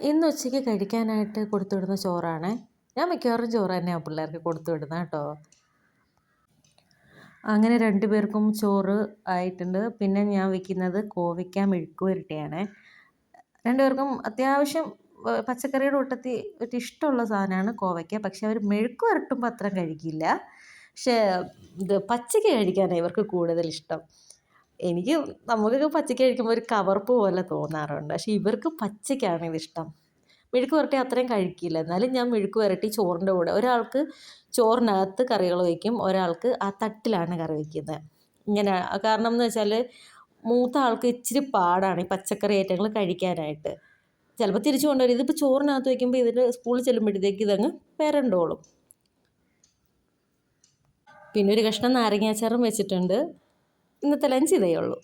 ഇന്ന് ഉച്ചയ്ക്ക് കഴിക്കാനായിട്ട് കൊടുത്തു വിടുന്ന ചോറാണേ. ഞാൻ മിക്കവാറും ചോറ് തന്നെയാണ് പിള്ളേർക്ക് കൊടുത്തു വിടുന്നത് കേട്ടോ. അങ്ങനെ 2 പേർക്കും ചോറ് ആയിട്ടുണ്ട്. പിന്നെ ഞാൻ വെക്കുന്നത് കോവയ്ക്ക മെഴുക്ക് പുരട്ടിയാണേ. 2 പേർക്കും അത്യാവശ്യം പച്ചക്കറിയുടെ കൂട്ടത്തിൽ ഇഷ്ടമുള്ള സാധനമാണ് കോവയ്ക്ക. പക്ഷേ അവർ മെഴുക്ക് പുരട്ടുമ്പോൾ അത്ര കഴിക്കില്ല. പക്ഷേ ഇത് പച്ചയ്ക്ക് കഴിക്കാനാണ് ഇവർക്ക് കൂടുതലിഷ്ടം. നമുക്കൊക്കെ പച്ചയ്ക്ക് കഴിക്കുമ്പോൾ ഒരു കവർപ്പ് പോലെ തോന്നാറുണ്ട്. പക്ഷേ ഇവർക്ക് പച്ചയ്ക്കാണ് ഇതിഷ്ടം. മെഴുക്ക് പുരട്ടി അത്രയും കഴിക്കില്ല. എന്നാലും ഞാൻ മെഴുക്ക് പുരട്ടി ചോറിൻ്റെ കൂടെ ഒരാൾക്ക് ചോറിനകത്ത് കറികൾ വയ്ക്കും, ഒരാൾക്ക് ആ തട്ടിലാണ് കറി വയ്ക്കുന്നത്. ഇങ്ങനെ കാരണം എന്ന് വെച്ചാൽ മൂത്ത ആൾക്ക് ഇച്ചിരി പാടാണ് ഈ പച്ചക്കറി ഐറ്റങ്ങൾ കഴിക്കാനായിട്ട്. ചിലപ്പോൾ തിരിച്ചു കൊണ്ടുവരും. ഇതിപ്പോൾ ചോറിനകത്ത് വയ്ക്കുമ്പോൾ ഇതിൽ സ്കൂളിൽ ചെല്ലുമ്പോഴത്തേക്ക് ഇതങ്ങ് പെരണ്ടോളും. പിന്നെ ഒരു കഷ്ണം നാരങ്ങാച്ചാറും വെച്ചിട്ടുണ്ട്. ഇന്നത്തെ ലഞ്ച് ഇതേ ഉള്ളൂ.